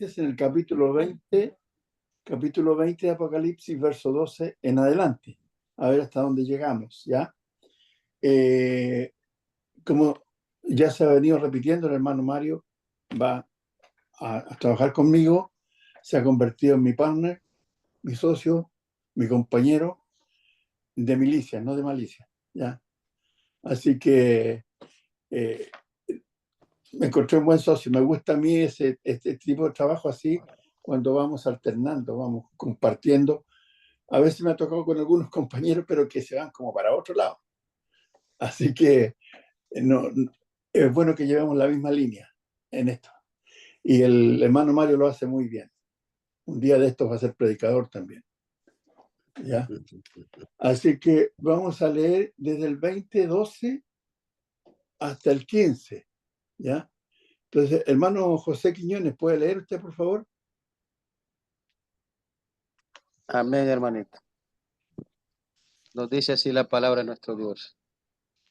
martes en el capítulo 20 de Apocalipsis, verso 12 en adelante. A ver hasta dónde llegamos, ¿ya? Como ya se ha venido repitiendo, el hermano Mario va a trabajar conmigo, se ha convertido en mi partner, mi socio, mi compañero de milicia, no de malicia, ¿ya? Así que me encontré un buen socio. Me gusta a mí este tipo de trabajo así, cuando vamos alternando, vamos compartiendo. A veces me ha tocado con algunos compañeros, pero que se van como para otro lado. Así que no, es bueno que llevemos la misma línea en esto. Y el hermano Mario lo hace muy bien. Un día de estos va a ser predicador también, ¿ya? Así que vamos a leer desde el 20:12 hasta el 15, ¿ya? Entonces, hermano José Quiñones, ¿puede leer usted, por favor? Amén, hermanito. Nos dice así la palabra de nuestro Dios.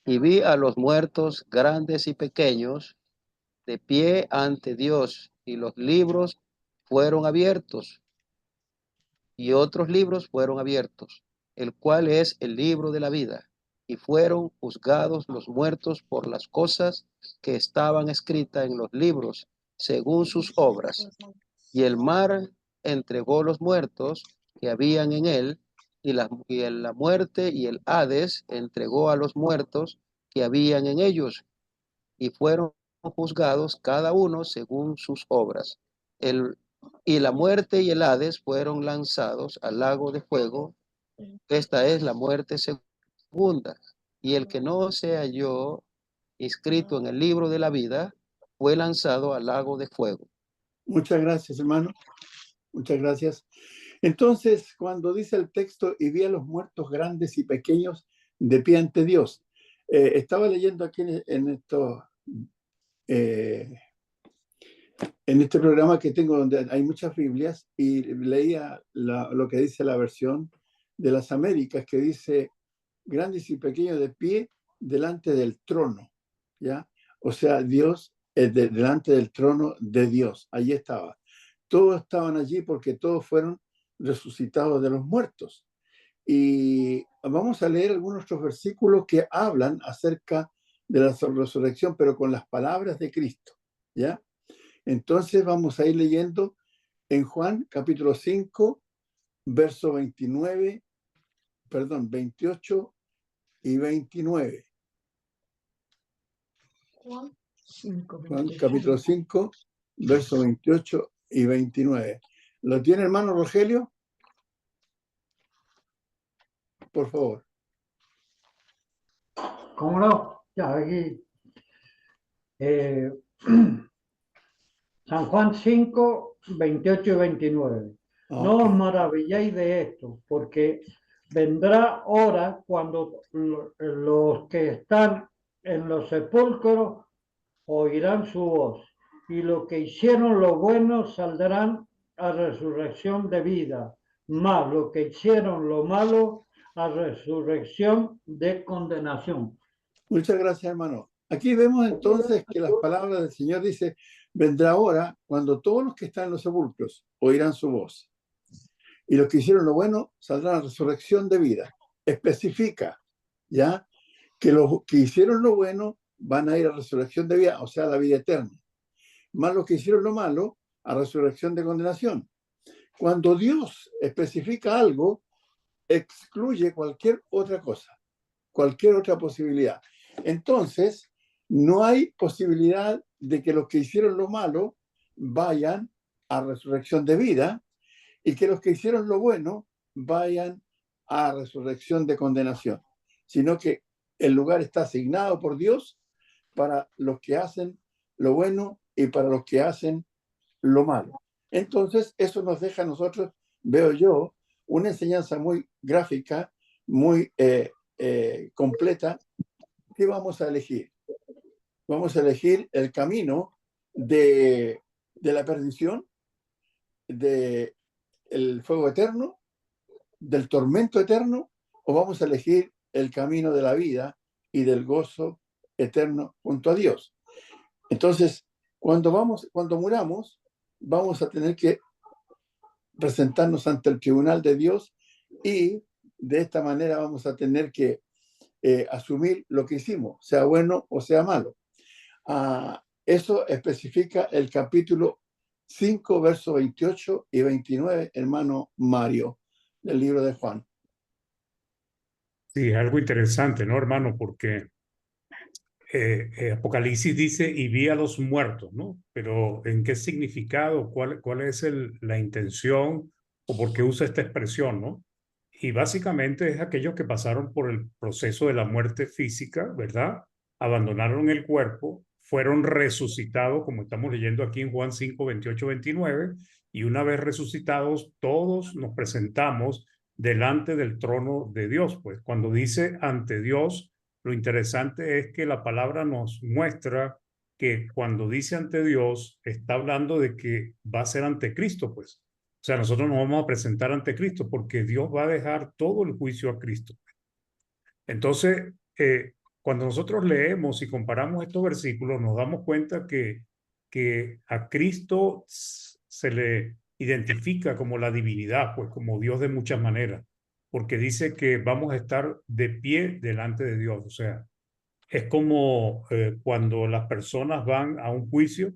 Y vi a los muertos, grandes y pequeños, de pie ante Dios, y los libros fueron abiertos, y otros libros fueron abiertos, el cual es el libro de la vida, y fueron juzgados los muertos por las cosas que estaban escritas en los libros, según sus obras. Y el mar entregó los muertos que habían en él, y la muerte y el Hades entregó a los muertos que habían en ellos, y fueron juzgados cada uno según sus obras. Y la muerte y el Hades fueron lanzados al lago de fuego. Esta es la muerte segunda. Y el que no se halló inscrito en el libro de la vida fue lanzado al lago de fuego. Muchas gracias, hermano. Muchas gracias. Entonces, cuando dice el texto, y vi a los muertos grandes y pequeños de pie ante Dios, estaba leyendo aquí en este programa que tengo donde hay muchas Biblias, y leía lo que dice la versión de las Américas, que dice grandes y pequeños de pie delante del trono, ¿ya? O sea, Dios delante del trono de Dios. Allí estaba. Todos estaban allí porque todos fueron resucitados de los muertos. Y vamos a leer algunos otros versículos que hablan acerca de la resurrección, pero con las palabras de Cristo, ¿ya? Entonces vamos a ir leyendo en Juan capítulo 5, verso 28 y 29. Juan capítulo 5, verso 28 y 29. ¿Lo tiene, hermano Rogelio? Por favor. ¿Cómo no? Ya, aquí. San Juan 5, 28 y 29. No os maravilléis de esto, porque vendrá hora cuando los que están en los sepulcros oirán su voz, y los que hicieron lo bueno saldrán a resurrección de vida, mas los que hicieron lo malo a resurrección de condenación. Muchas gracias, hermano. Aquí vemos entonces que las palabras del Señor dice, vendrá hora cuando todos los que están en los sepulcros oirán su voz. Y los que hicieron lo bueno saldrán a resurrección de vida. Especifica, ¿ya? Que los que hicieron lo bueno van a ir a resurrección de vida, o sea, a la vida eterna. Más los que hicieron lo malo, a resurrección de condenación. Cuando Dios especifica algo, excluye cualquier otra cosa, cualquier otra posibilidad. Entonces, no hay posibilidad de que los que hicieron lo malo vayan a resurrección de vida y que los que hicieron lo bueno vayan a resurrección de condenación, sino que el lugar está asignado por Dios para los que hacen lo bueno y para los que hacen lo malo. Entonces, eso nos deja a nosotros, veo yo, una enseñanza muy gráfica, muy completa. ¿Qué vamos a elegir? Vamos a elegir el camino de la perdición, del fuego eterno, del tormento eterno, o vamos a elegir el camino de la vida y del gozo eterno junto a Dios. Entonces, cuando muramos, vamos a tener que presentarnos ante el tribunal de Dios y de esta manera vamos a tener que asumir lo que hicimos, sea bueno o sea malo. Eso especifica el capítulo 5, versos 28 y 29, hermano Mario, del libro de Juan. Sí, algo interesante, ¿no, hermano? Porque Apocalipsis dice, y vi a los muertos, ¿no? Pero ¿en qué significado? ¿Cuál es la intención o por qué usa esta expresión, ¿no? Y básicamente es aquellos que pasaron por el proceso de la muerte física, ¿verdad? Abandonaron el cuerpo, fueron resucitados, como estamos leyendo aquí en Juan 5, 28, 29, y una vez resucitados, todos nos presentamos delante del trono de Dios. Pues cuando dice ante Dios, lo interesante es que la palabra nos muestra que cuando dice ante Dios, está hablando de que va a ser ante Cristo, pues. O sea, nosotros nos vamos a presentar ante Cristo porque Dios va a dejar todo el juicio a Cristo. Entonces, cuando nosotros leemos y comparamos estos versículos, nos damos cuenta que a Cristo se le identifica como la divinidad, pues como Dios de muchas maneras, porque dice que vamos a estar de pie delante de Dios. O sea, es como cuando las personas van a un juicio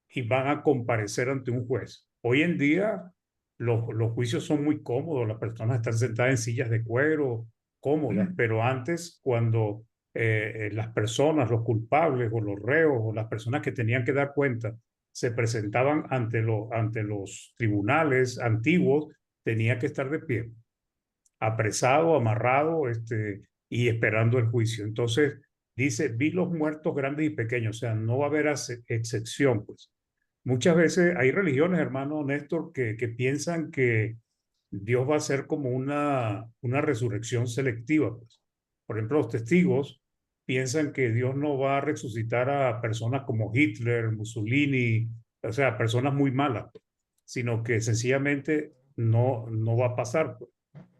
y van a comparecer ante un juez. Hoy en día los juicios son muy cómodos, las personas están sentadas en sillas de cuero, cómodas, pero antes cuando las personas, los culpables o los reos o las personas que tenían que dar cuenta se presentaban ante los tribunales antiguos, tenía que estar de pie, apresado, amarrado, y esperando el juicio. Entonces dice, vi los muertos grandes y pequeños, o sea, no va a haber excepción, pues. Muchas veces hay religiones, hermano Néstor, que piensan que Dios va a ser como una resurrección selectiva, pues. Por ejemplo, los testigos piensan que Dios no va a resucitar a personas como Hitler, Mussolini, o sea, personas muy malas, pues, sino que sencillamente no va a pasar, pues.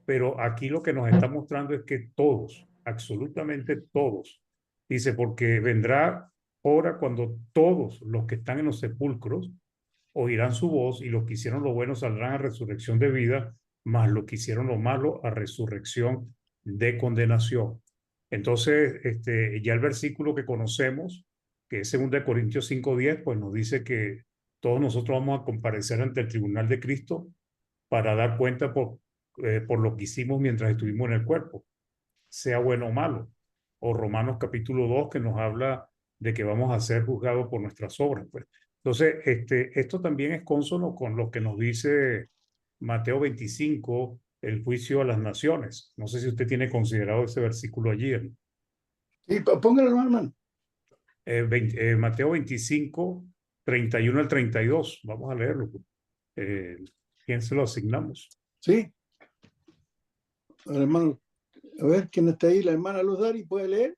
Pero aquí lo que nos está mostrando es que todos, absolutamente todos, dice, porque vendrá hora cuando todos los que están en los sepulcros oirán su voz y los que hicieron lo bueno saldrán a resurrección de vida, mas los que hicieron lo malo a resurrección de condenación. Entonces, ya el versículo que conocemos, que es 2 Corintios 5:10, pues nos dice que todos nosotros vamos a comparecer ante el tribunal de Cristo para dar cuenta por lo que hicimos mientras estuvimos en el cuerpo, sea bueno o malo. O Romanos capítulo 2 que nos habla de que vamos a ser juzgados por nuestras obras, pues. Entonces, esto también es cónsono con lo que nos dice Mateo 25, el juicio a las naciones. No sé si usted tiene considerado ese versículo allí. Sí, póngalo, hermano. Mateo 25, 31 al 32. Vamos a leerlo. ¿Quién se lo asignamos? Sí. Ahora, hermano, a ver, ¿quién está ahí? La hermana Luz Dari, ¿puede leer?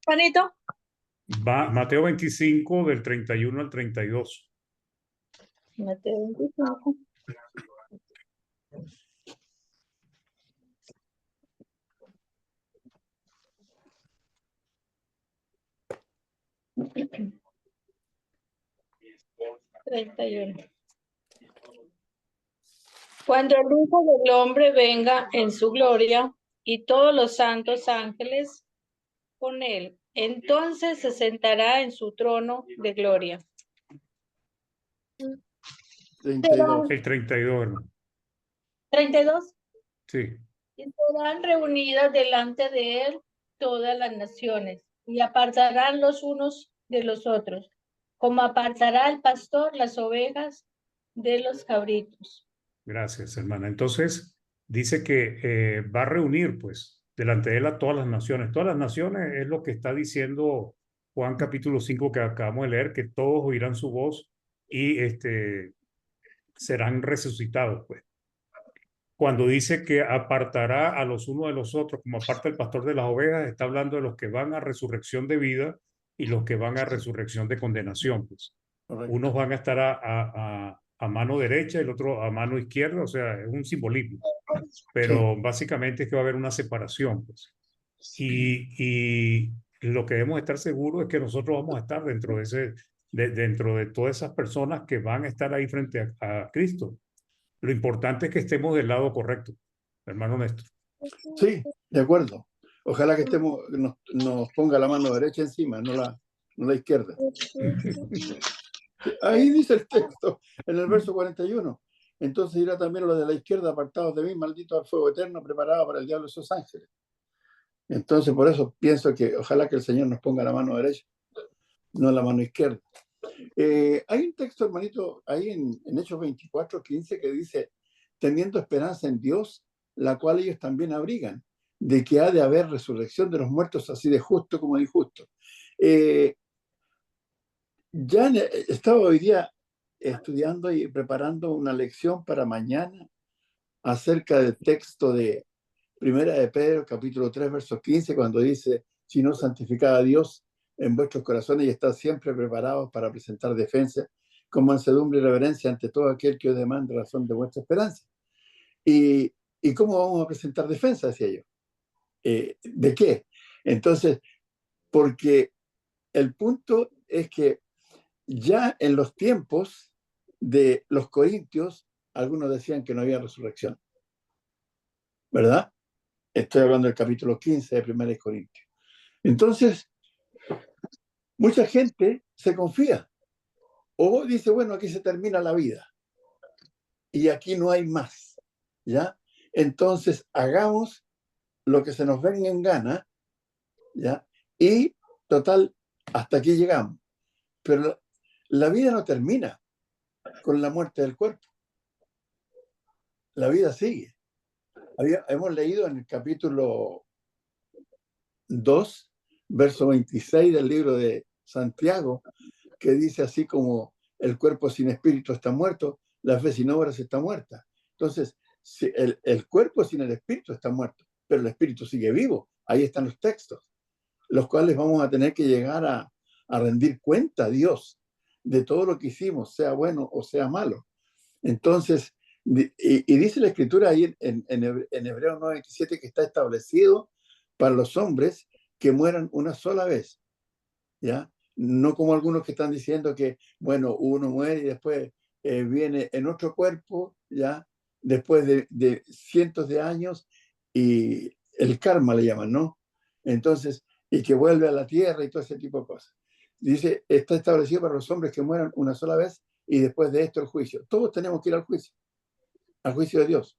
Juanito. Mateo 25 del 31 al 32. Mateo 25. Cuando el Hijo del Hombre venga en su gloria y todos los santos ángeles con él, entonces se sentará en su trono de gloria. 32. El 32, hermano. 32. Sí. Y serán reunidas delante de él todas las naciones y apartarán los unos de los otros, como apartará el pastor las ovejas de los cabritos. Gracias, hermana. Entonces, dice que va a reunir, pues, delante de él a todas las naciones. Todas las naciones es lo que está diciendo Juan capítulo 5 que acabamos de leer, que todos oirán su voz y serán resucitados, pues. Cuando dice que apartará a los unos de los otros, como aparta el pastor de las ovejas, está hablando de los que van a resurrección de vida y los que van a resurrección de condenación, pues. Correcto. Unos van a estar a mano derecha y el otro a mano izquierda, o sea, es un simbolismo. Pero básicamente es que va a haber una separación, pues. Y lo que debemos estar seguros es que nosotros vamos a estar dentro de dentro de todas esas personas que van a estar ahí frente a Cristo. Lo importante es que estemos del lado correcto, hermano Néstor. Sí, de acuerdo. Ojalá que nos ponga la mano derecha encima, no la izquierda. Ahí dice el texto, en el verso 41. Entonces dirá también lo de la izquierda, apartados de mí, maldito al fuego eterno, preparado para el diablo y sus ángeles. Entonces, por eso pienso que ojalá que el Señor nos ponga la mano derecha, no la mano izquierda. Hay un texto, hermanito, ahí en Hechos 24:15 que dice, teniendo esperanza en Dios, la cual ellos también abrigan, de que ha de haber resurrección de los muertos, así de justo como de injusto. Estaba hoy día estudiando y preparando una lección para mañana acerca del texto de Primera de Pedro, capítulo 3, verso 15, cuando dice, si no santificad a Dios en vuestros corazones y estad siempre preparados para presentar defensa con mansedumbre y reverencia ante todo aquel que os demande razón de vuestra esperanza. ¿Y cómo vamos a presentar defensa? Decía yo. ¿De qué? Entonces, porque el punto es que ya en los tiempos de los corintios, algunos decían que no había resurrección, ¿verdad? Estoy hablando del capítulo 15 de 1 Corintios. Entonces, mucha gente se confía o dice, bueno, aquí se termina la vida y aquí no hay más, ¿ya? Entonces, hagamos lo que se nos venga en gana, ¿ya? Y, total, hasta aquí llegamos. Pero la vida no termina con la muerte del cuerpo. La vida sigue. Hemos leído en el capítulo 2, verso 26 del libro de Santiago, que dice así como el cuerpo sin espíritu está muerto, la fe sin obras está muerta. Entonces, el cuerpo sin el espíritu está muerto, pero el espíritu sigue vivo. Ahí están los textos, los cuales vamos a tener que llegar a rendir cuenta a Dios de todo lo que hicimos, sea bueno o sea malo. Entonces, y dice la Escritura ahí en Hebreos 9:27 que está establecido para los hombres que mueran una sola vez, ¿ya? No como algunos que están diciendo que, bueno, uno muere y después viene en otro cuerpo, ¿ya? Después de cientos de años, y el karma le llaman, ¿no? Entonces, y que vuelve a la tierra y todo ese tipo de cosas. Dice, está establecido para los hombres que mueran una sola vez y después de esto el juicio. Todos tenemos que ir al juicio de Dios.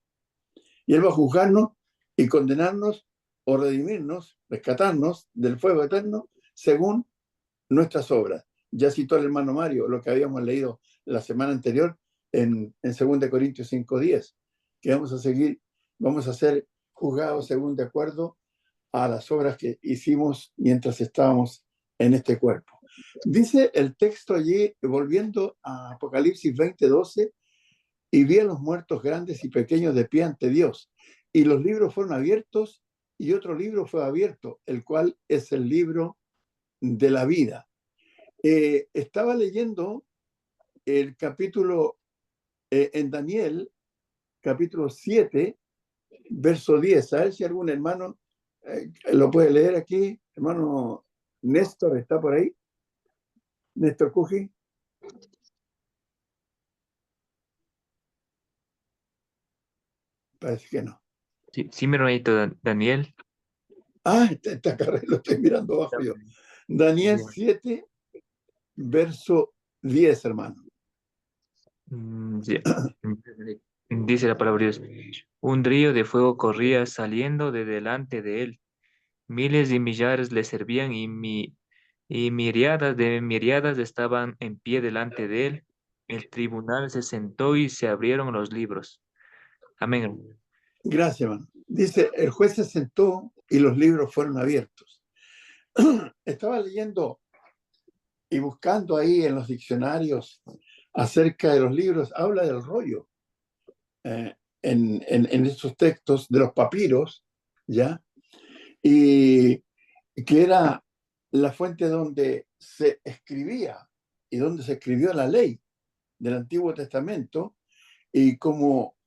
Y Él va a juzgarnos y condenarnos o redimirnos, rescatarnos del fuego eterno según nuestras obras. Ya citó el hermano Mario lo que habíamos leído la semana anterior en 2 Corintios 5:10, que vamos a ser juzgados según de acuerdo a las obras que hicimos mientras estábamos en este cuerpo. Dice el texto allí, volviendo a Apocalipsis 20:12, y vi a los muertos grandes y pequeños de pie ante Dios, y los libros fueron abiertos, y otro libro fue abierto, el cual es el libro de la vida. Estaba leyendo el capítulo en Daniel, capítulo 7, verso 10. A ver si algún hermano lo puede leer aquí. Hermano Néstor, ¿está por ahí? Néstor Cuji. Parece que no. Sí, mi hermanito Daniel. Está acá, lo estoy mirando abajo yo. Daniel 7, verso 10, hermano. Sí. Dice la palabra de Dios. Un río de fuego corría saliendo de delante de él. Miles y millares le servían y miriadas de miriadas estaban en pie delante de él. El tribunal se sentó y se abrieron los libros. Amén. Gracias, hermano. Dice, el juez se sentó y los libros fueron abiertos. Estaba leyendo y buscando ahí en los diccionarios acerca de los libros, habla del rollo en estos textos, de los papiros, ¿ya? Y que era la fuente donde se escribía y donde se escribió la ley del Antiguo Testamento, y como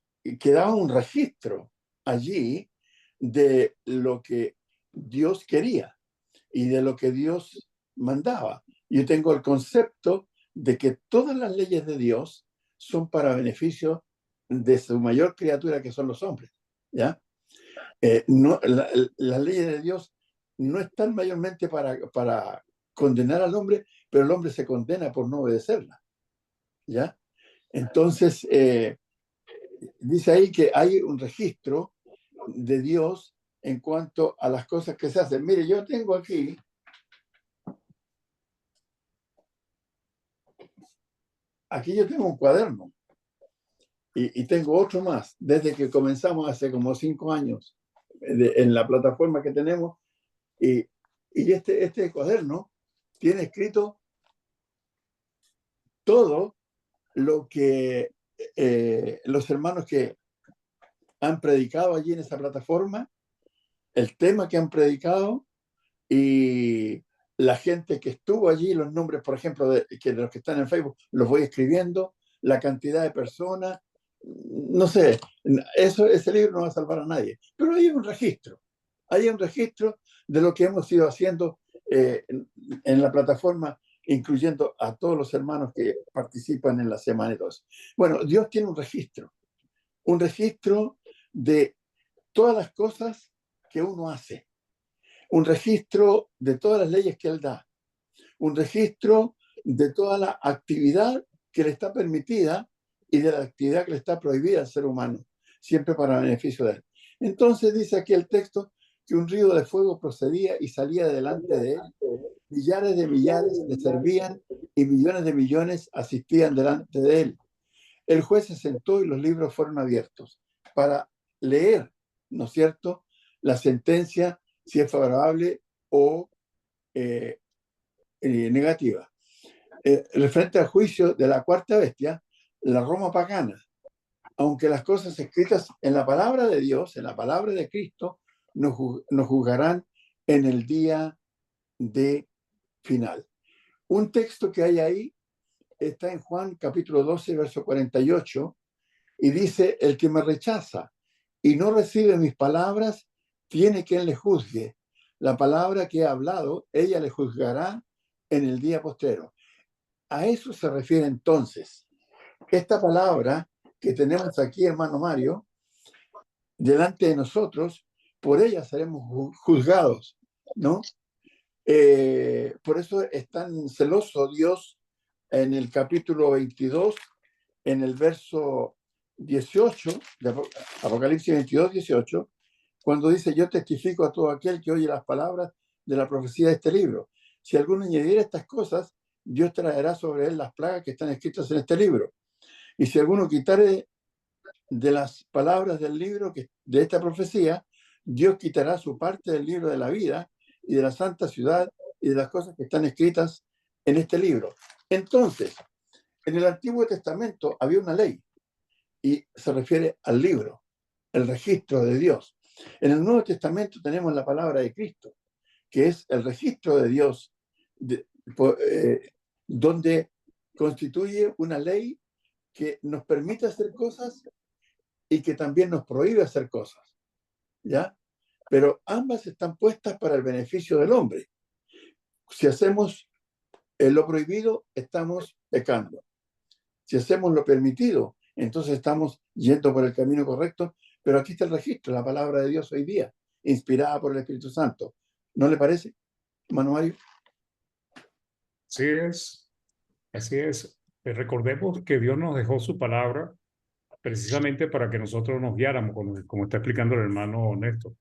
quedaba un registro allí de lo que Dios quería. y de lo que Dios mandaba. Yo tengo el concepto de que todas las leyes de Dios son para beneficio de su mayor criatura, que son los hombres, ¿ya? No, las leyes de Dios no están mayormente para condenar al hombre, pero el hombre se condena por no obedecerla, ¿ya? Entonces, dice ahí que hay un registro de Dios en cuanto a las cosas que se hacen. Mire, yo tengo aquí yo tengo un cuaderno y tengo otro más, desde que comenzamos hace como 5 años en la plataforma que tenemos, y este cuaderno tiene escrito todo lo que los hermanos que han predicado allí en esa plataforma, el tema que han predicado y la gente que estuvo allí, los nombres, por ejemplo, de los que están en Facebook, los voy escribiendo, la cantidad de personas, no sé, ese libro no va a salvar a nadie, pero hay un registro de lo que hemos ido haciendo en la plataforma, incluyendo a todos los hermanos que participan en la semana 2. Bueno, Dios tiene un registro de todas las cosas que uno hace, un registro de todas las leyes que Él da, un registro de toda la actividad que le está permitida y de la actividad que le está prohibida al ser humano, siempre para beneficio de Él. Entonces dice aquí el texto que un río de fuego procedía y salía delante de Él, millares de millares le servían y millones de millones asistían delante de Él. El juez se sentó y los libros fueron abiertos para leer, ¿no es cierto?, la sentencia, si es favorable o negativa. Referente al juicio de la cuarta bestia, la Roma pagana, aunque las cosas escritas en la palabra de Dios, en la palabra de Cristo, nos juzgarán en el día de final. Un texto que hay ahí está en Juan capítulo 12, verso 48, y dice: el que me rechaza y no recibe mis palabras, tiene quien le juzgue. La palabra que he hablado, ella le juzgará en el día postrero. A eso se refiere entonces esta palabra que tenemos aquí, hermano Mario, delante de nosotros. Por ella seremos juzgados, ¿no? Por eso es tan celoso Dios en el capítulo 22, en el verso 18, de Apocalipsis 22, 18, cuando dice: yo testifico a todo aquel que oye las palabras de la profecía de este libro. Si alguno añadiera estas cosas, Dios traerá sobre él las plagas que están escritas en este libro. Y si alguno quitare de las palabras del libro de esta profecía, Dios quitará su parte del libro de la vida y de la santa ciudad y de las cosas que están escritas en este libro. Entonces, en el Antiguo Testamento había una ley y se refiere al libro, el registro de Dios. En el Nuevo Testamento tenemos la palabra de Cristo, que es el registro de Dios, donde constituye una ley que nos permite hacer cosas y que también nos prohíbe hacer cosas, ¿ya? Pero ambas están puestas para el beneficio del hombre. Si hacemos lo prohibido, estamos pecando. Si hacemos lo permitido, entonces estamos yendo por el camino correcto. Pero aquí está el registro, la palabra de Dios hoy día, inspirada por el Espíritu Santo. ¿No le parece, hermano Mario? Así es, así es. Recordemos que Dios nos dejó su palabra precisamente para que nosotros nos guiáramos, como está explicando el hermano Néstor.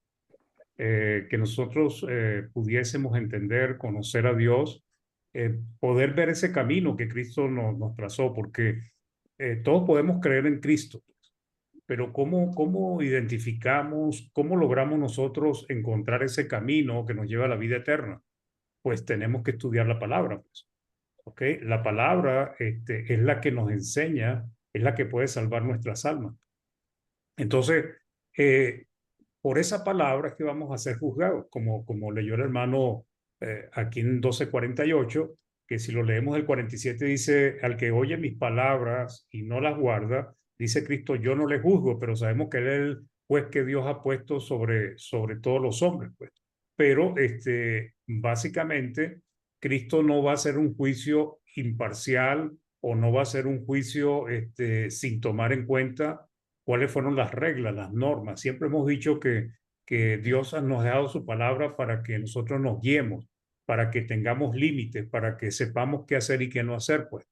Que nosotros pudiésemos entender, conocer a Dios, poder ver ese camino que Cristo nos trazó, porque todos podemos creer en Cristo, pero ¿cómo identificamos, cómo logramos nosotros encontrar ese camino que nos lleva a la vida eterna? Pues tenemos que estudiar la palabra, pues. ¿Okay? La palabra es la que nos enseña, es la que puede salvar nuestras almas. Entonces, por esa palabra es que vamos a ser juzgados, como leyó el hermano aquí en 12:48, que si lo leemos del 47 dice: al que oye mis palabras y no las guarda, dice Cristo, yo no le juzgo, pero sabemos que él es el juez que Dios ha puesto sobre todos los hombres, pues. pero básicamente Cristo no va a hacer un juicio imparcial o no va a hacer un juicio sin tomar en cuenta cuáles fueron las reglas, las normas. Siempre hemos dicho que Dios nos ha dado su palabra para que nosotros nos guiemos, para que tengamos límites, para que sepamos qué hacer y qué no hacer, pues.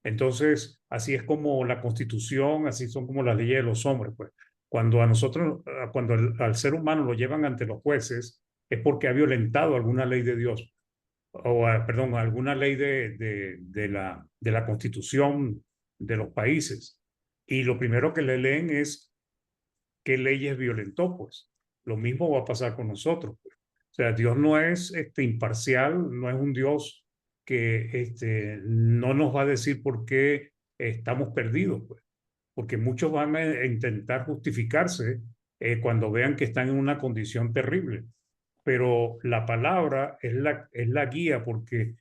Entonces, así es como la Constitución, así son como las leyes de los hombres, pues. Cuando a nosotros, cuando al ser humano lo llevan ante los jueces, es porque ha violentado alguna ley de Dios, o perdón, alguna ley de la Constitución de los países. Y lo primero que le leen es qué leyes violentó, pues. Lo mismo va a pasar con nosotros, pues. O sea, Dios no es imparcial, no es un Dios que no nos va a decir por qué estamos perdidos, pues. Porque muchos van a intentar justificarse cuando vean que están en una condición terrible. Pero la palabra es la guía, porque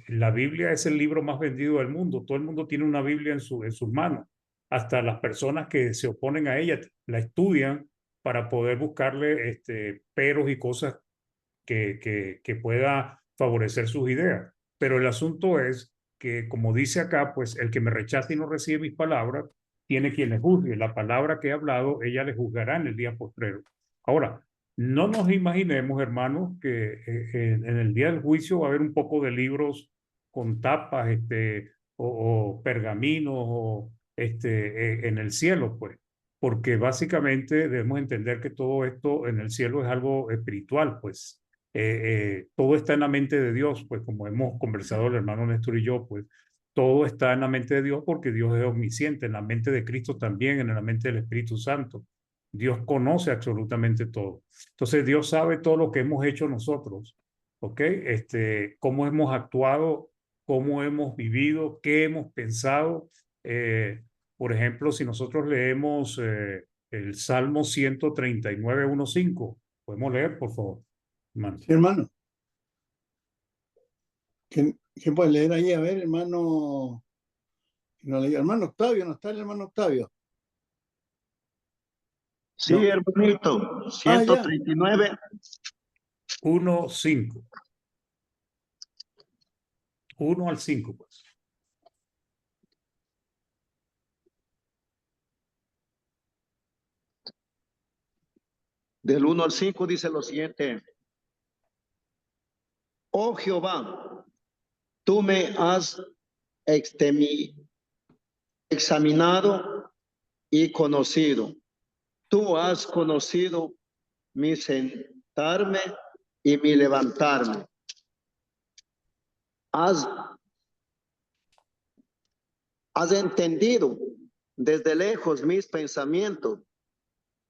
la Biblia es el libro más vendido del mundo. Todo el mundo tiene una Biblia en sus manos. Hasta las personas que se oponen a ella la estudian para poder buscarle peros y cosas que pueda favorecer sus ideas. Pero el asunto es que, como dice acá, pues el que me rechaza y no recibe mis palabras, tiene quien le juzgue. La palabra que he hablado, ella le juzgará en el día postrero. Ahora, no nos imaginemos, hermanos, que en el día del juicio va a haber un poco de libros con tapas o pergaminos en el cielo, pues, porque básicamente debemos entender que todo esto en el cielo es algo espiritual, pues. Todo está en la mente de Dios, pues como hemos conversado el hermano Néstor y yo, pues todo está en la mente de Dios porque Dios es omnisciente, en la mente de Cristo también, en la mente del Espíritu Santo. Dios conoce absolutamente todo. Entonces Dios sabe todo lo que hemos hecho nosotros, ¿ok? Cómo hemos actuado, cómo hemos vivido, qué hemos pensado. Por ejemplo, si nosotros leemos el Salmo 139, 1:5, podemos leer, por favor. Sí, hermano. ¿Quién puede leer ahí? A ver, hermano. No, hermano Octavio, no está el hermano Octavio. Sí, No. hermanito. Ah, ya. 139. 1:5. 1 al 5, pues. Del 1 al 5 dice lo siguiente. Oh Jehová, tú me has examinado y conocido. Tú has conocido mi sentarme y mi levantarme. Has entendido desde lejos mis pensamientos.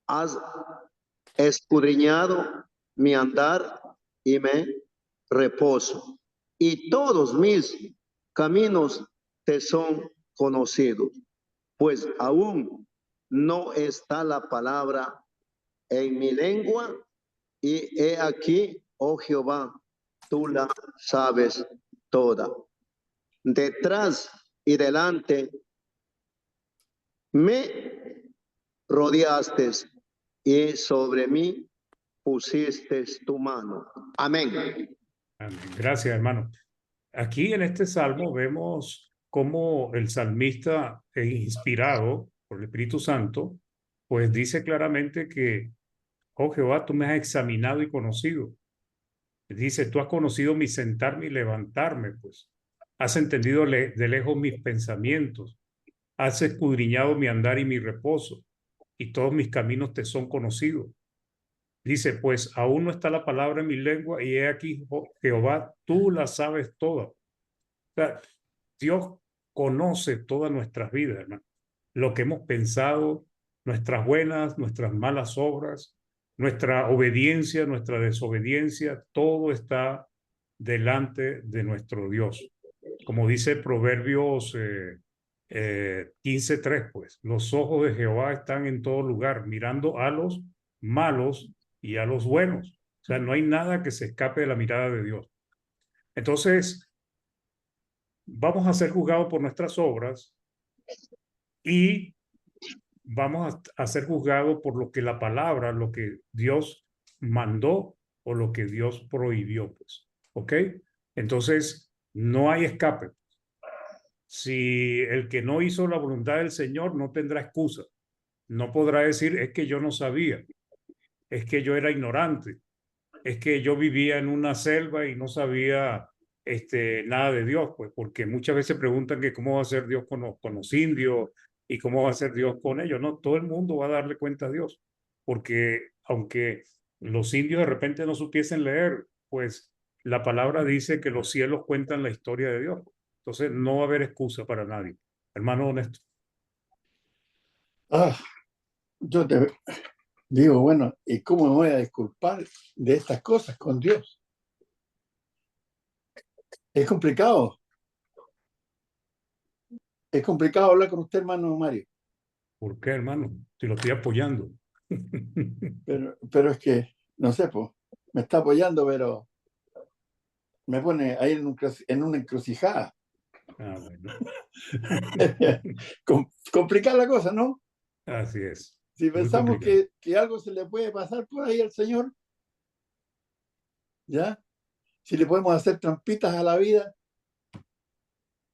Has escudriñado mi andar y me reposo. Y todos mis caminos te son conocidos, pues aún no está la palabra en mi lengua, y he aquí, oh Jehová, tú la sabes toda. Detrás y delante me rodeaste y sobre mí pusiste tu mano. Amén. Amén. Gracias, hermano. Aquí en este salmo vemos cómo el salmista, inspirado por el Espíritu Santo, pues dice claramente que, oh Jehová, tú me has examinado y conocido. Dice, tú has conocido mi sentarme y levantarme, pues. Has entendido de lejos mis pensamientos. Has escudriñado mi andar y mi reposo. Y todos mis caminos te son conocidos. Dice, pues aún no está la palabra en mi lengua y he aquí, oh, Jehová, tú la sabes toda. O sea, Dios conoce todas nuestras vidas, hermano. Lo que hemos pensado, nuestras buenas, nuestras malas obras, nuestra obediencia, nuestra desobediencia, todo está delante de nuestro Dios. Como dice Proverbios 15:3, pues, los ojos de Jehová están en todo lugar, mirando a los malos y a los buenos. O sea, no hay nada que se escape de la mirada de Dios. Entonces, vamos a ser juzgados por nuestras obras y vamos a ser juzgados por lo que la palabra, lo que Dios mandó o lo que Dios prohibió, pues. ¿Ok? Entonces, no hay escape. Si el que no hizo la voluntad del Señor no tendrá excusa. No podrá decir, es que yo no sabía, es que yo era ignorante, es que yo vivía en una selva y no sabía nada de Dios, pues porque muchas veces preguntan que cómo va a ser Dios con los indios y cómo va a ser Dios con ellos. No, todo el mundo va a darle cuenta a Dios, porque aunque los indios de repente no supiesen leer, pues la palabra dice que los cielos cuentan la historia de Dios. Entonces no va a haber excusa para nadie. Hermano honesto. Ah, yo te digo, bueno, ¿y cómo me voy a disculpar de estas cosas con Dios? Es complicado. Es complicado hablar con usted, hermano Mario. ¿Por qué, hermano? Si lo estoy apoyando. Pero es que, no sé, pues, me está apoyando, pero me pone ahí en una encrucijada. Ah, bueno. Complicada la cosa, ¿no? Así es. Si Muy pensamos complicado. que algo se le puede pasar por ahí al Señor, ¿ya? Si le podemos hacer trampitas a la vida,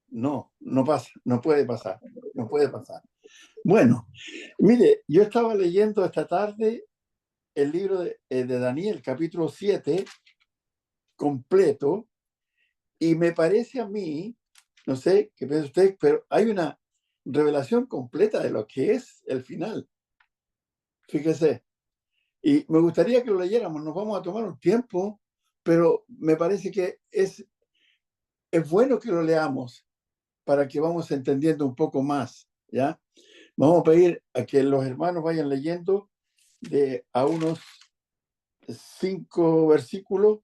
no, no pasa, no puede pasar, no puede pasar. Bueno, mire, yo estaba leyendo esta tarde el libro de Daniel, capítulo 7, completo, y me parece a mí, no sé qué piensa usted, pero hay una revelación completa de lo que es el final. Fíjese, y me gustaría que lo leyéramos, nos vamos a tomar un tiempo, pero me parece que es bueno que lo leamos para que vamos entendiendo un poco más, ¿ya? Vamos a pedir a que los hermanos vayan leyendo a unos 5 versículos.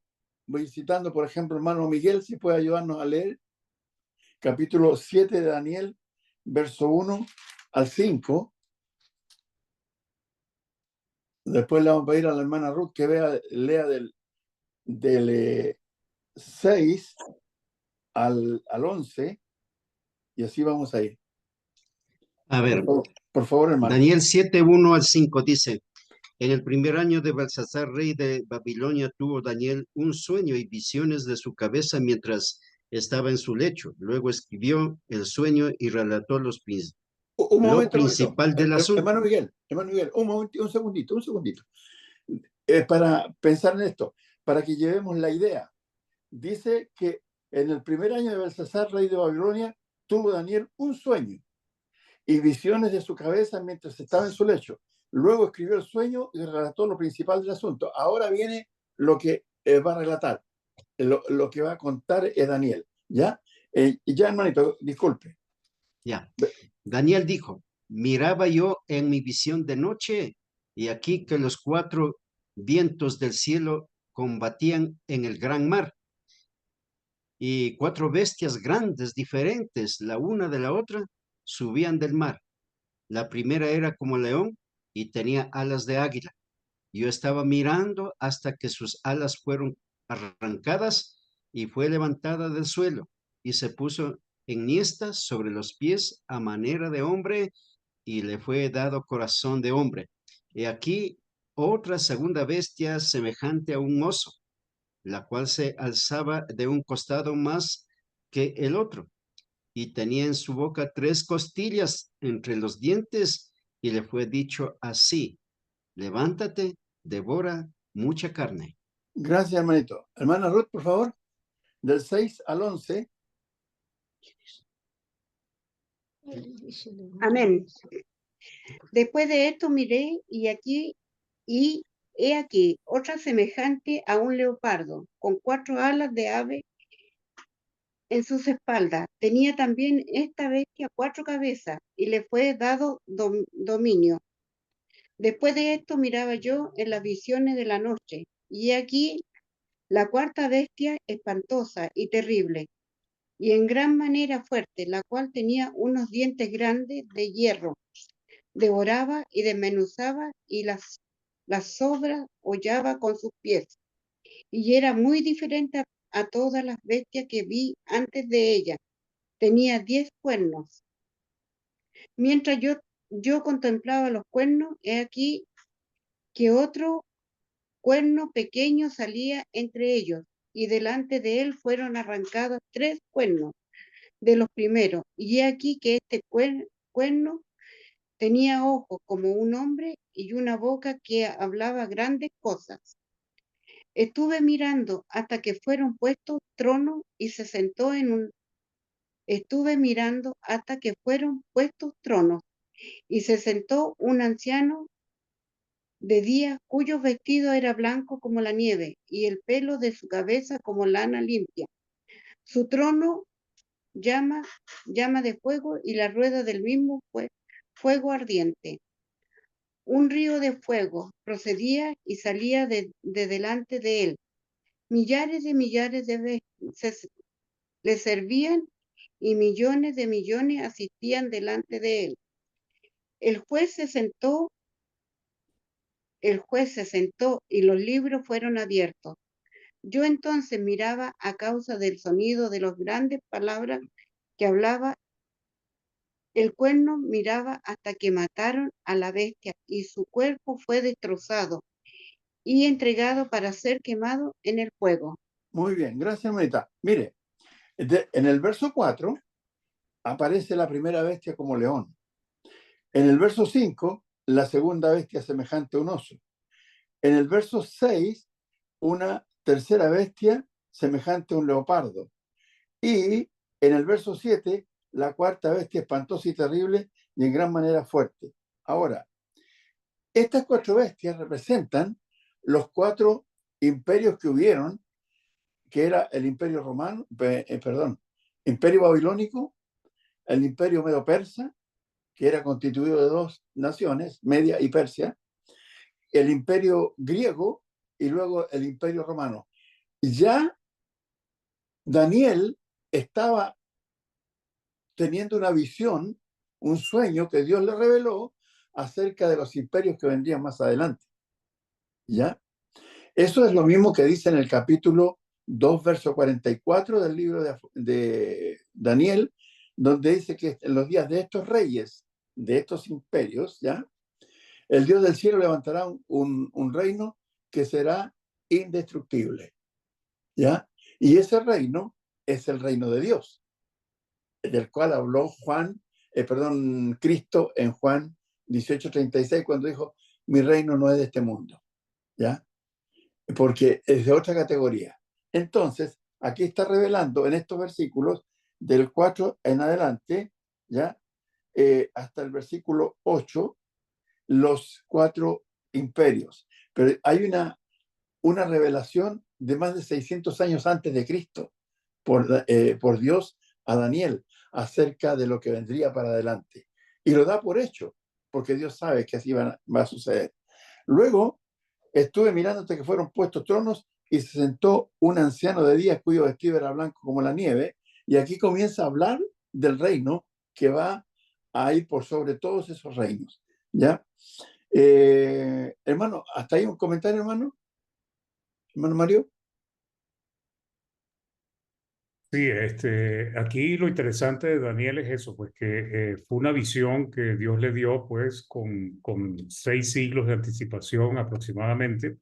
Voy citando, por ejemplo, hermano Miguel, si puede ayudarnos a leer capítulo 7 de Daniel, verso 1 al 5. Después le vamos a pedir a la hermana Ruth que lea del 6 al 11, y así vamos a ir. A ver, Por favor, hermano. Daniel 7, 1 al 5 dice, en el primer año de Belsasar, rey de Babilonia, tuvo Daniel un sueño y visiones de su cabeza mientras estaba en su lecho. Luego escribió el sueño y relató lo principal del asunto. Hermano Miguel, un segundito. Para pensar en esto, para que llevemos la idea. Dice que en el primer año de Belsasar, rey de Babilonia, tuvo Daniel un sueño y visiones de su cabeza mientras estaba en su lecho. Luego escribió el sueño y relató lo principal del asunto. Ahora viene lo que va a relatar, lo que va a contar es Daniel. ¿Ya? Y ya, hermanito, disculpe. Ya. Daniel dijo, miraba yo en mi visión de noche y aquí que los 4 vientos del cielo combatían en el gran mar y 4 bestias grandes, diferentes, la una de la otra, subían del mar. La primera era como león y tenía alas de águila. Yo estaba mirando hasta que sus alas fueron arrancadas y fue levantada del suelo y se puso enhiesta sobre los pies a manera de hombre y le fue dado corazón de hombre. Y aquí otra segunda bestia semejante a un oso, la cual se alzaba de un costado más que el otro y tenía en su boca 3 costillas entre los dientes y le fue dicho así, levántate, devora mucha carne. Gracias, hermanito. Hermana Ruth, por favor, del 6 al 11. Amén. Después de esto miré y he aquí otra semejante a un leopardo, con 4 alas de ave en sus espaldas. Tenía también esta bestia 4 cabezas y le fue dado dominio. Después de esto miraba yo en las visiones de la noche y aquí la cuarta bestia espantosa y terrible y en gran manera fuerte, la cual tenía unos dientes grandes de hierro. Devoraba y desmenuzaba y las sobras hollaba con sus pies. Y era muy diferente a todas las bestias que vi antes de ella. Tenía 10 cuernos. Mientras yo contemplaba los cuernos, he aquí que otro cuerno pequeño salía entre ellos, y delante de él fueron arrancados 3 cuernos de los primeros. Y he aquí que este cuerno tenía ojos como un hombre y una boca que hablaba grandes cosas. Estuve mirando hasta que fueron puestos tronos y se sentó en un... Estuve mirando hasta que fueron puestos tronos y se sentó un anciano de día cuyo vestido era blanco como la nieve y el pelo de su cabeza como lana limpia. Su trono llama de fuego y la rueda del mismo fue fuego ardiente. Un río de fuego procedía y salía de delante de él. Millares de millares le servían y millones de millones asistían delante de él. El juez se sentó y los libros fueron abiertos. Yo entonces miraba a causa del sonido de las grandes palabras que hablaba. El cuerno miraba hasta que mataron a la bestia y su cuerpo fue destrozado y entregado para ser quemado en el fuego. Muy bien, gracias, hermanita. Mire, en el verso 4 aparece la primera bestia como león. En el verso 5, la segunda bestia semejante a un oso. En el verso 6, una tercera bestia semejante a un leopardo. Y en el verso 7, la cuarta bestia espantosa y terrible y en gran manera fuerte. Ahora, estas 4 bestias representan los 4 imperios que hubieron, que era el imperio romano, imperio babilónico, el imperio medo-persa, que era constituido de 2 naciones, Media y Persia, el imperio griego y luego el imperio romano. Ya Daniel estaba teniendo una visión, un sueño que Dios le reveló acerca de los imperios que vendrían más adelante. ¿Ya? Eso es lo mismo que dice en el capítulo 2, verso 44 del libro de Daniel, donde dice que en los días de estos reyes, de estos imperios, ¿ya? El Dios del cielo levantará un reino que será indestructible, ¿ya? Y ese reino es el reino de Dios, del cual habló Cristo en Juan 18:36, cuando dijo, mi reino no es de este mundo, ¿ya? Porque es de otra categoría. Entonces, aquí está revelando en estos versículos del 4 en adelante, ¿ya? Hasta el versículo 8, los 4 imperios. Pero hay una revelación de más de 600 años antes de Cristo por Dios a Daniel acerca de lo que vendría para adelante. Y lo da por hecho, porque Dios sabe que así va a suceder. Luego, estuve mirando hasta que fueron puestos tronos y se sentó un anciano de días cuyo vestido era blanco como la nieve. Y aquí comienza a hablar del reino que va a ir por sobre todos esos reinos. ¿Ya? Hermano, ¿hasta ahí un comentario, hermano? Hermano Mario. Sí, aquí lo interesante de Daniel es eso, pues que fue una visión que Dios le dio pues con 6 siglos de anticipación aproximadamente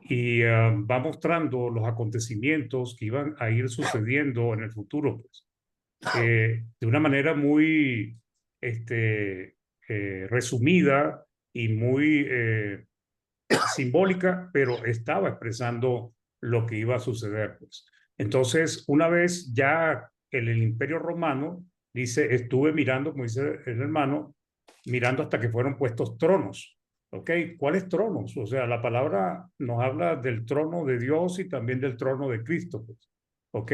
y va mostrando los acontecimientos que iban a ir sucediendo en el futuro, pues, de una manera muy resumida y muy simbólica, pero estaba expresando lo que iba a suceder, pues. Entonces, una vez ya el Imperio Romano dice, estuve mirando, como dice el hermano, mirando hasta que fueron puestos tronos. ¿Ok? ¿Cuáles tronos? O sea, la palabra nos habla del trono de Dios y también del trono de Cristo, pues. ¿Ok?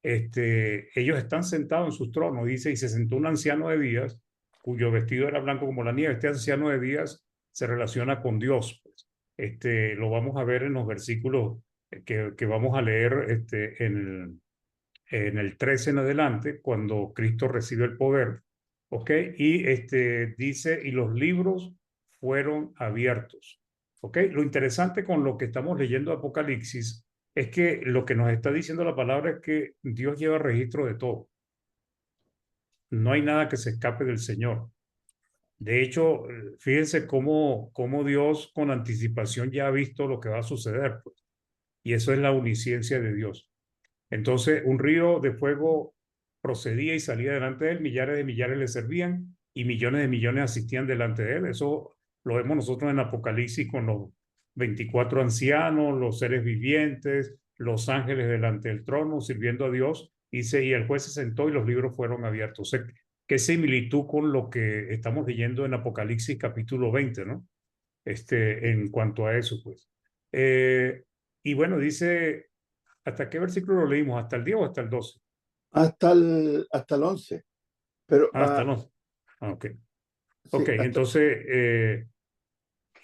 Ellos están sentados en sus tronos, dice, y se sentó un anciano de días, cuyo vestido era blanco como la nieve. Este anciano de días se relaciona con Dios, pues. Lo vamos a ver en los versículos que vamos a leer en el 13 en adelante, cuando Cristo recibe el poder. ¿Ok? Y dice, y los libros fueron abiertos. ¿Ok? Lo interesante con lo que estamos leyendo de Apocalipsis es que lo que nos está diciendo la palabra es que Dios lleva registro de todo. No hay nada que se escape del Señor. De hecho, fíjense cómo Dios con anticipación ya ha visto lo que va a suceder, pues. Y eso es la omnisciencia de Dios. Entonces, un río de fuego procedía y salía delante de él, millares de millares le servían y millones de millones asistían delante de él. Eso lo vemos nosotros en Apocalipsis con los 24 ancianos, los seres vivientes, los ángeles delante del trono, sirviendo a Dios. Y el juez se sentó y los libros fueron abiertos. O sea, qué similitud con lo que estamos leyendo en Apocalipsis capítulo 20, ¿no? En cuanto a eso, pues. Y bueno, dice, ¿hasta qué versículo lo leímos? ¿Hasta el 10 o hasta el 12? Hasta el 11. Pero, Hasta el 11. Ok. Ok, sí, entonces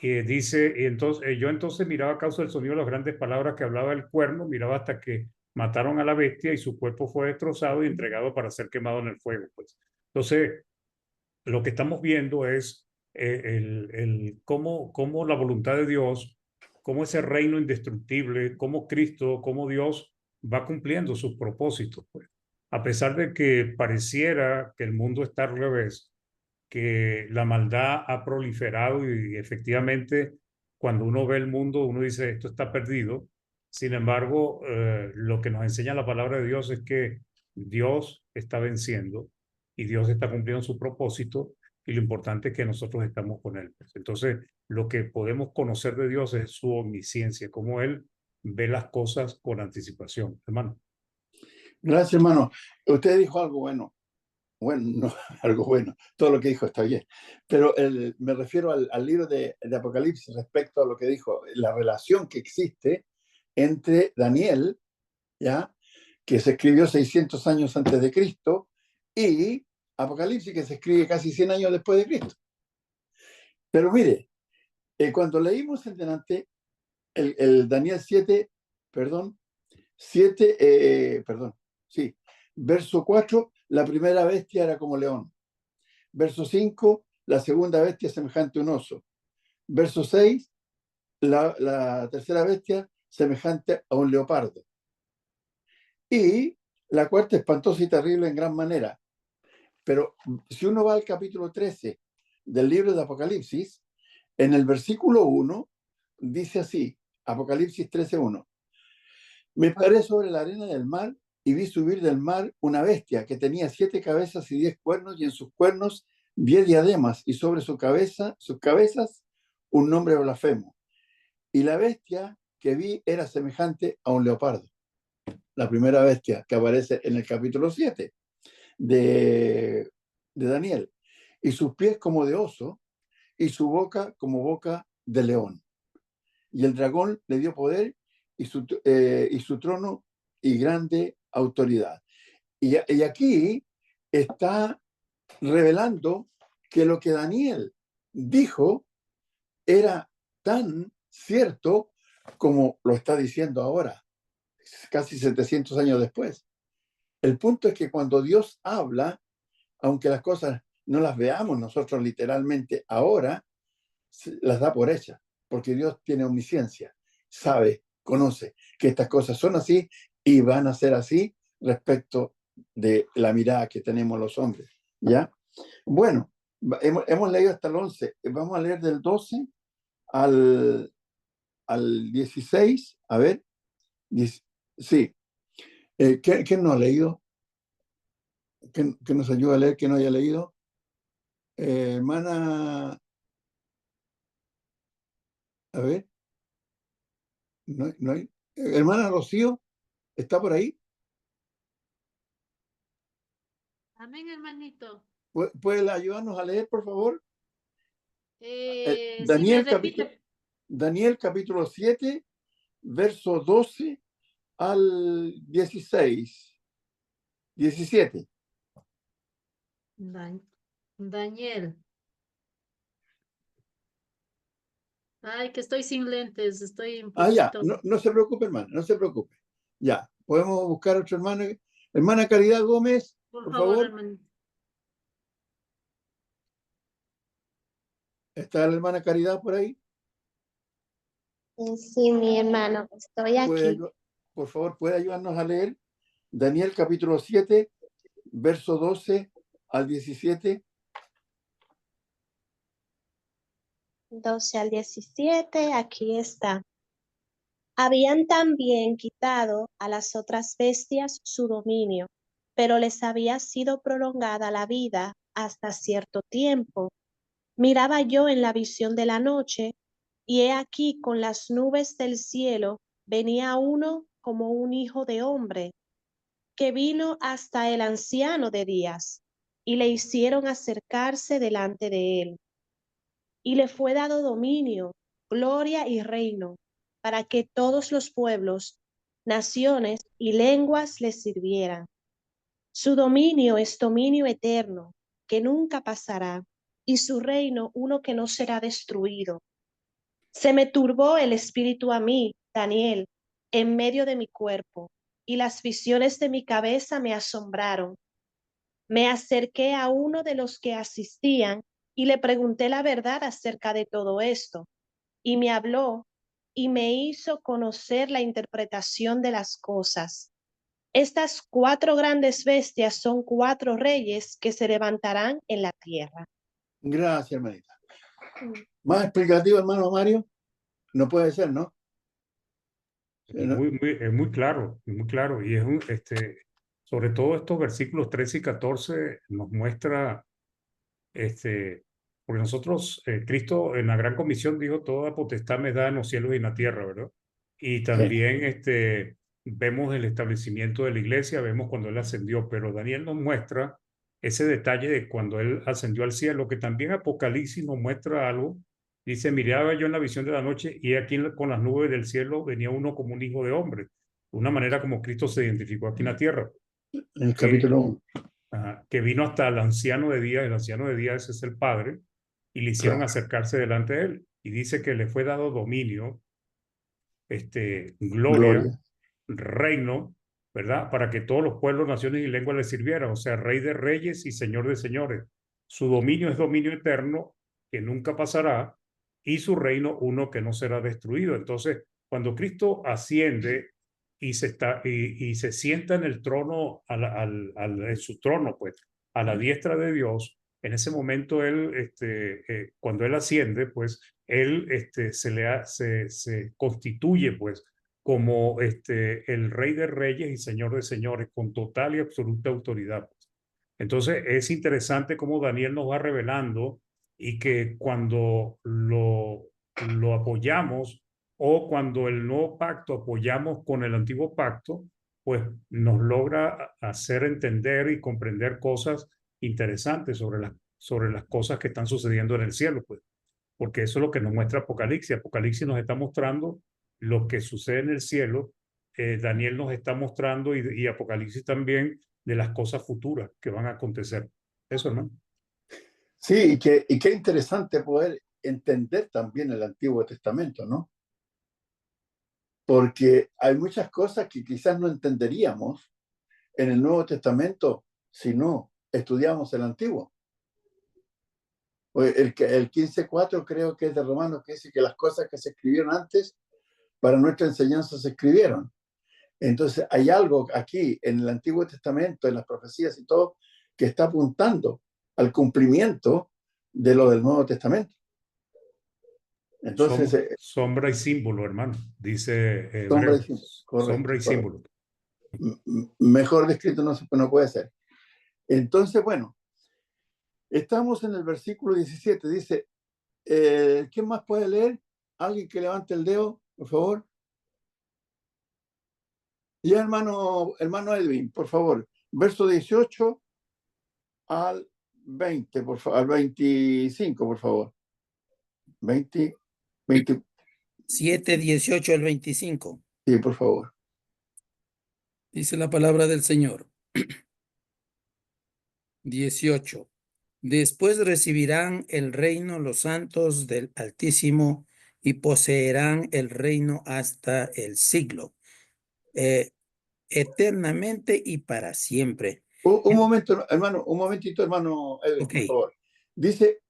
dice, yo entonces miraba a causa del sonido de las grandes palabras que hablaba el cuerno, miraba hasta que mataron a la bestia y su cuerpo fue destrozado y entregado para ser quemado en el fuego, pues. Entonces, lo que estamos viendo es cómo la voluntad de Dios, cómo ese reino indestructible, cómo Cristo, cómo Dios va cumpliendo sus propósitos, pues. A pesar de que pareciera que el mundo está al revés, que la maldad ha proliferado y efectivamente cuando uno ve el mundo, uno dice, esto está perdido. Sin embargo, lo que nos enseña la palabra de Dios es que Dios está venciendo y Dios está cumpliendo su propósito y lo importante es que nosotros estamos con Él. Entonces, lo que podemos conocer de Dios es su omnisciencia, cómo Él ve las cosas con anticipación, hermano. gracias, hermano. Usted dijo algo bueno. Bueno, no, algo bueno. Todo lo que dijo está bien. Pero me refiero al libro de Apocalipsis respecto a lo que dijo, la relación que existe entre Daniel, ¿ya? Que se escribió 600 años antes de Cristo, y Apocalipsis, que se escribe casi 100 años después de Cristo. Pero mire, cuando leímos en delante el Daniel 7, perdón, sí, verso 4, la primera bestia era como león. Verso 5, la segunda bestia semejante a un oso. Verso 6, la tercera bestia semejante a un leopardo. Y la cuarta, espantosa y terrible en gran manera. Pero si uno va al capítulo 13 del libro de Apocalipsis, en el versículo 1, dice así, Apocalipsis 13:1. Me paré sobre la arena del mar y vi subir del mar una bestia que tenía 7 cabezas y 10 cuernos, y en sus cuernos 10 diademas, y sobre sus cabezas un nombre blasfemo. Y la bestia que vi era semejante a un leopardo. La primera bestia que aparece en el capítulo 7 de Daniel. Y sus pies como de oso, y su boca como boca de león. Y el dragón le dio poder y su trono y grande autoridad. Y aquí está revelando que lo que Daniel dijo era tan cierto como lo está diciendo ahora, casi 700 años después. El punto es que cuando Dios habla, aunque las cosas no las veamos nosotros literalmente ahora, las da por hechas, porque Dios tiene omnisciencia, sabe, conoce que estas cosas son así y van a ser así respecto de la mirada que tenemos los hombres, ¿ya? Bueno, hemos leído hasta el 11, vamos a leer del 12 al 16, a ver, sí. ¿Quién no ha leído? ¿Quién nos ayuda a leer que no haya leído? Hermana, a ver, no hay. Hermana Rocío, ¿está por ahí? Amén, hermanito. ¿Puede ayudarnos a leer, por favor? Si me Daniel, repite. Daniel capítulo 7, verso 12 al 16, 17. Daniel. Ay, que estoy sin lentes, estoy un poquito... Ya, no se preocupe, hermana, no se preocupe. Ya, podemos buscar a otra hermana. Hermana Caridad Gómez, por favor. hermanito. ¿Está la hermana Caridad por ahí? Sí, mi hermano, estoy aquí. Por favor, ¿puede ayudarnos a leer Daniel capítulo 7, verso 12 al 17? 12 al 17, aquí está. Habían también quitado a las otras bestias su dominio, pero les había sido prolongada la vida hasta cierto tiempo. Miraba yo en la visión de la noche, y he aquí con las nubes del cielo venía uno como un hijo de hombre, que vino hasta el anciano de días, y le hicieron acercarse delante de él. Y le fue dado dominio, gloria y reino, para que todos los pueblos, naciones y lenguas le sirvieran. Su dominio es dominio eterno, que nunca pasará, y su reino uno que no será destruido. Se me turbó el espíritu a mí, Daniel, en medio de mi cuerpo, y las visiones de mi cabeza me asombraron. Me acerqué a uno de los que asistían y le pregunté la verdad acerca de todo esto, y me habló y me hizo conocer la interpretación de las cosas. Estas 4 grandes bestias son 4 reyes que se levantarán en la tierra. Gracias, hermanita. ¿Más explicativo, hermano Mario? No puede ser, ¿no? Es muy claro, muy claro. Y es sobre todo estos versículos 13 y 14 nos muestra, porque nosotros, Cristo en la gran comisión dijo, toda potestad me da en los cielos y en la tierra, ¿verdad? Y también vemos el establecimiento de la iglesia, vemos cuando Él ascendió, pero Daniel nos muestra ese detalle de cuando Él ascendió al cielo, que también Apocalipsis nos muestra algo. Dice, miraba yo en la visión de la noche y aquí con las nubes del cielo venía uno como un hijo de hombre, de una manera como Cristo se identificó aquí en la tierra. En el capítulo 1. Que vino hasta el anciano de días es el Padre, y le hicieron acercarse delante de él. Y dice que le fue dado dominio, gloria, reino, ¿verdad? Para que todos los pueblos, naciones y lenguas le sirvieran. O sea, Rey de reyes y Señor de señores. Su dominio es dominio eterno que nunca pasará, y su reino uno que no será destruido. Entonces, cuando Cristo asciende y se sienta en el trono, en su trono, pues, a la diestra de Dios, en ese momento él, cuando él asciende, pues, él se constituye, pues, como el Rey de reyes y Señor de señores, con total y absoluta autoridad. Entonces, es interesante cómo Daniel nos va revelando, y que cuando lo apoyamos, o cuando el nuevo pacto apoyamos con el antiguo pacto, pues nos logra hacer entender y comprender cosas interesantes sobre las cosas que están sucediendo en el cielo, pues, porque eso es lo que nos muestra Apocalipsis. Apocalipsis nos está mostrando lo que sucede en el cielo, Daniel nos está mostrando, y Apocalipsis también, de las cosas futuras que van a acontecer. Eso, ¿no? Sí, y qué interesante poder entender también el Antiguo Testamento, ¿no? Porque hay muchas cosas que quizás no entenderíamos en el Nuevo Testamento si no estudiamos el Antiguo. El 15:4 creo que es de Romanos, que dice que las cosas que se escribieron antes para nuestra enseñanza se escribieron. Entonces hay algo aquí en el Antiguo Testamento, en las profecías y todo, que está apuntando al cumplimiento de lo del Nuevo Testamento. Entonces, sombra y símbolo, hermano, dice sombra Hebreo. y símbolo. Correcto, sombra y símbolo. Mejor descrito no puede ser. Entonces, bueno, estamos en el versículo 17. Dice, ¿quién más puede leer? ¿Alguien que levante el dedo, por favor? Ya, hermano Edwin, por favor. Verso 18 al 20, por favor, al 25, por favor. 7, 18 al 25. Sí, por favor. Dice la palabra del Señor. 18. Después recibirán el reino los santos del Altísimo y poseerán el reino hasta el siglo, eternamente y para siempre. Un momento, hermano, un momentito, hermano Edwin, por favor. Dice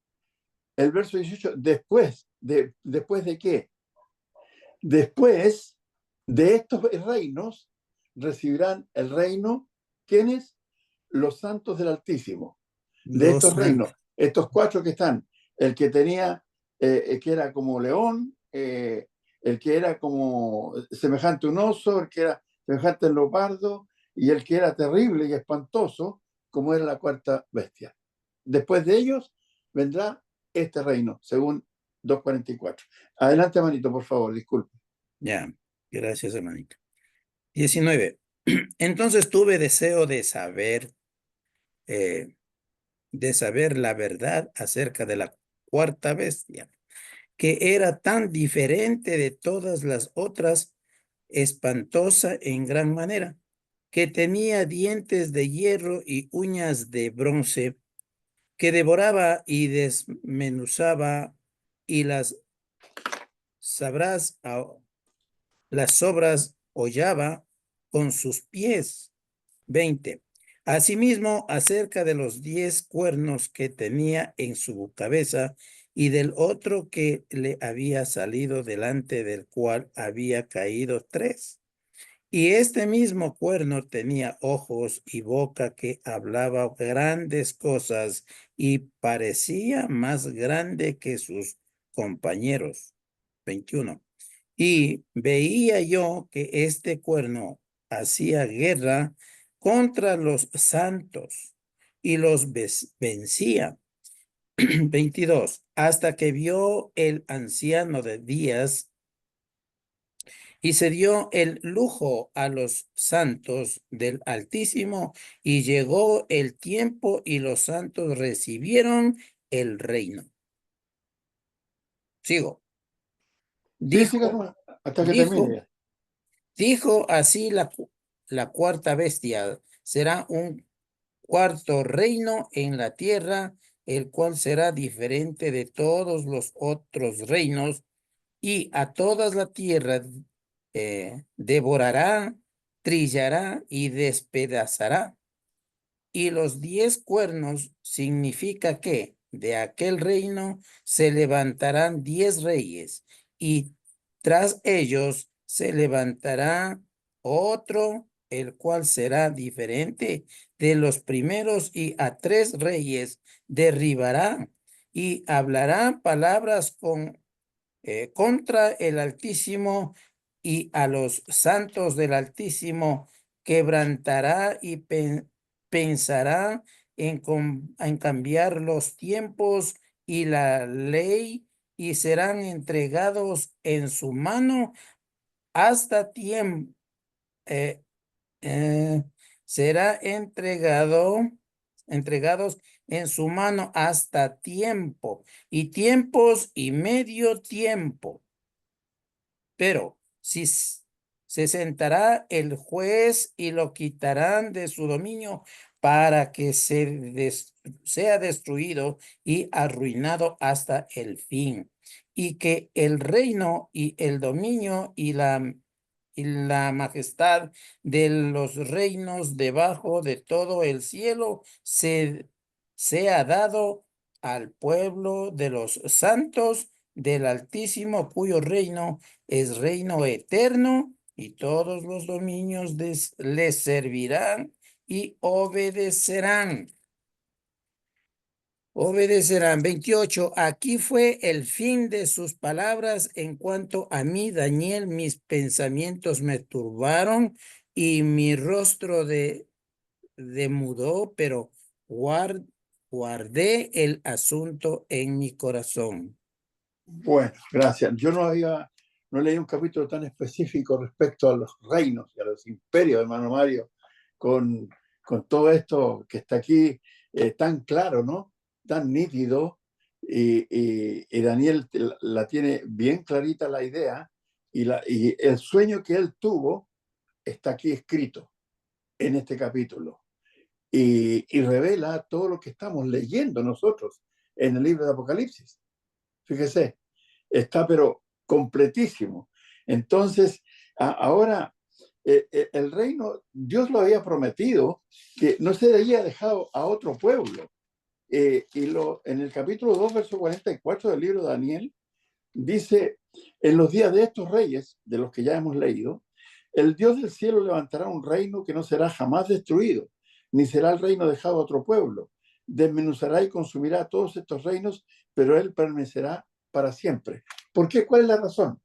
el verso 18, ¿después de qué? Después de estos reinos recibirán el reino, ¿quiénes? Los santos del Altísimo. De estos reinos, estos 4 que están, el que tenía que era como león, el que era como semejante a un oso, el que era semejante a un leopardo, y el que era terrible y espantoso, como era la cuarta bestia. Después de ellos vendrá este reino, según 2:44. Adelante, hermanito, por favor, disculpe. Ya, gracias, hermanito. 19. Entonces tuve deseo de saber la verdad acerca de la cuarta bestia, que era tan diferente de todas las otras, espantosa en gran manera, que tenía dientes de hierro y uñas de bronce, que devoraba y desmenuzaba y las sobras hollaba con sus pies. 20. Asimismo, acerca de los 10 cuernos que tenía en su cabeza y del otro que le había salido, delante del cual había caído 3. Y este mismo cuerno tenía ojos y boca, que hablaba grandes cosas y parecía más grande que sus compañeros. 21. Y veía yo que este cuerno hacía guerra contra los santos y los vencía. 22. Hasta que vio el anciano de días y se dio el lujo a los santos del Altísimo, y llegó el tiempo y los santos recibieron el reino. Sigo. Sí, siga nomás, hasta que termine. Dijo así la cuarta bestia: será un cuarto reino en la tierra, el cual será diferente de todos los otros reinos, y a toda la tierra devorará, trillará y despedazará. Y los 10 cuernos significa que de aquel reino se levantarán 10 reyes, y tras ellos se levantará otro, el cual será diferente de los primeros, y a 3 reyes derribará, y hablará palabras contra el Altísimo, y a los santos del Altísimo quebrantará, y pensará en cambiar los tiempos y la ley, y serán entregados en su mano hasta tiempo. Será entregados en su mano hasta tiempo, y tiempos y medio tiempo. Pero si se sentará el juez y lo quitarán de su dominio, para que sea destruido y arruinado hasta el fin, y que el reino y el dominio y la majestad de los reinos debajo de todo el cielo sea dado al pueblo de los santos del Altísimo, cuyo reino es reino eterno, y todos los dominios les servirán y obedecerán. 28. Aquí fue el fin de sus palabras. En cuanto a mí, Daniel, mis pensamientos me turbaron y mi rostro demudó, pero guardé el asunto en mi corazón. Bueno, gracias. Yo no leí un capítulo tan específico respecto a los reinos y a los imperios, hermano Mario, con todo esto que está aquí tan claro, ¿no? Tan nítido, y Daniel la tiene bien clarita la idea, y el sueño que él tuvo está aquí escrito en este capítulo, y revela todo lo que estamos leyendo nosotros en el libro de Apocalipsis. Fíjese, está pero completísimo. Entonces, ahora el reino, Dios lo había prometido, que no se había dejado a otro pueblo. En el capítulo 2, verso 44 del libro de Daniel, dice: en los días de estos reyes, de los que ya hemos leído, el Dios del cielo levantará un reino que no será jamás destruido, ni será el reino dejado a otro pueblo. Desmenuzará y consumirá todos estos reinos, pero él permanecerá para siempre. ¿Por qué? ¿Cuál es la razón?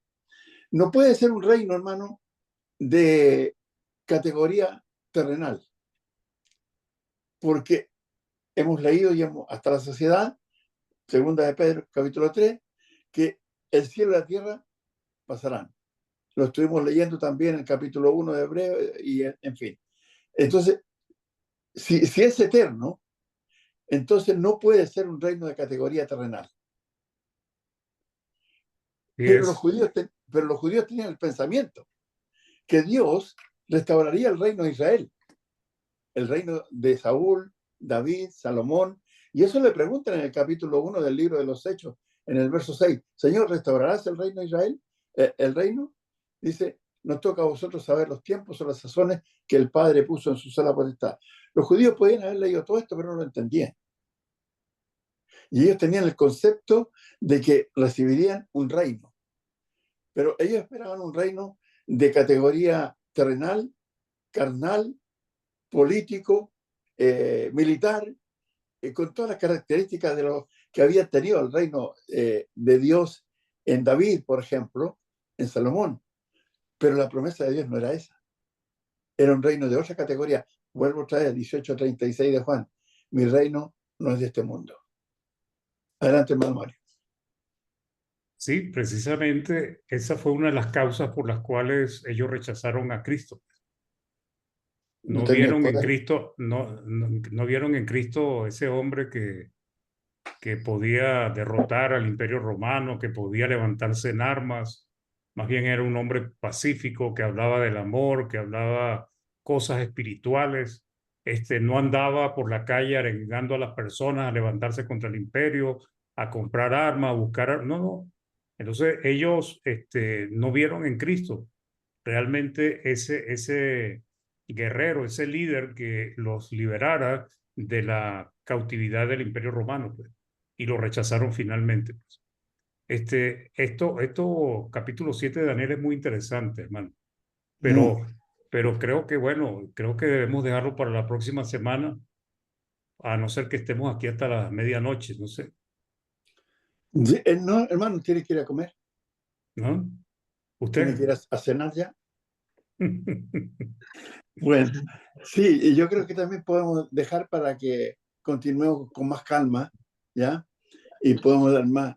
No puede ser un reino, hermano, de categoría terrenal, porque hemos leído y hasta la saciedad, segunda de Pedro, capítulo 3, que el cielo y la tierra pasarán. Lo estuvimos leyendo también en el capítulo 1 de Hebreo, y en fin. Entonces, si es eterno, entonces no puede ser un reino de categoría terrenal. Pero los judíos tenían el pensamiento que Dios restauraría el reino de Israel, el reino de Saúl, David, Salomón, y eso le preguntan en el capítulo 1 del libro de los Hechos, en el verso 6, Señor, ¿restaurarás el reino de Israel? El reino, dice, nos toca a vosotros saber los tiempos o las sazones que el Padre puso en su sola potestad. Los judíos podían haber leído todo esto, pero no lo entendían. Y ellos tenían el concepto de que recibirían un reino. Pero ellos esperaban un reino de categoría terrenal, carnal, político, militar, con todas las características de lo que había tenido el reino de Dios en David, por ejemplo, en Salomón. Pero la promesa de Dios no era esa. Era un reino de otra categoría. Vuelvo otra vez, 18:36 de Juan. Mi reino no es de este mundo. Adelante, hermano Mario. Sí, precisamente esa fue una de las causas por las cuales ellos rechazaron a Cristo. No vieron en Cristo, no vieron en Cristo ese hombre que podía derrotar al Imperio Romano, que podía levantarse en armas. Más bien era un hombre pacífico que hablaba del amor, que hablaba cosas espirituales. No andaba por la calle arengando a las personas a levantarse contra el imperio, a comprar armas, a buscar. No. Entonces ellos no vieron en Cristo realmente ese guerrero, ese líder que los liberara de la cautividad del Imperio Romano, pues, y lo rechazaron finalmente. Pues. Esto, capítulo 7 de Daniel es muy interesante, hermano. Pero creo que, bueno, creo que debemos dejarlo para la próxima semana, a no ser que estemos aquí hasta la medianoche, no sé. No, hermano, tiene que ir a comer. ¿No? ¿Usted? ¿Tiene que ir a cenar ya? Bueno, sí, y yo creo que también podemos dejar para que continuemos con más calma, ¿ya? Y podemos dar más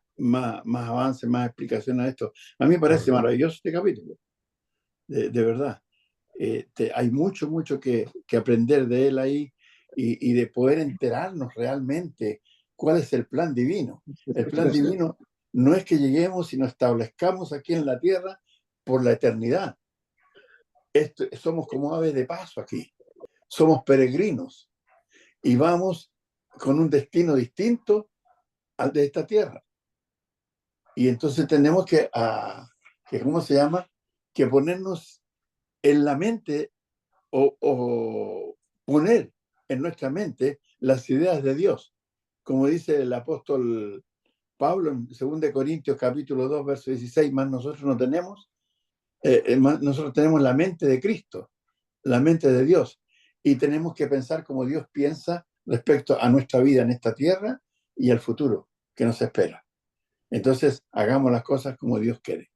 avance, más explicación a esto. A mí me parece maravilloso este capítulo, de verdad. Hay mucho que aprender de él ahí y de poder enterarnos realmente cuál es el plan divino. El plan divino no es que lleguemos y nos establezcamos aquí en la tierra por la eternidad. Somos como aves de paso aquí. Somos peregrinos y vamos con un destino distinto al de esta tierra. Y entonces tenemos que ¿cómo se llama? Que ponernos en la mente o poner en nuestra mente las ideas de Dios. Como dice el apóstol Pablo en 2 Corintios capítulo 2, verso 16, más nosotros no tenemos, nosotros tenemos la mente de Cristo, la mente de Dios, y tenemos que pensar como Dios piensa respecto a nuestra vida en esta tierra y al futuro que nos espera. Entonces, hagamos las cosas como Dios quiere.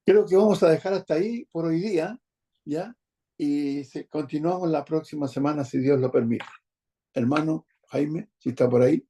Creo que vamos a dejar hasta ahí por hoy día, ¿ya? Y continuamos la próxima semana, si Dios lo permite. Hermano Jaime, si está por ahí.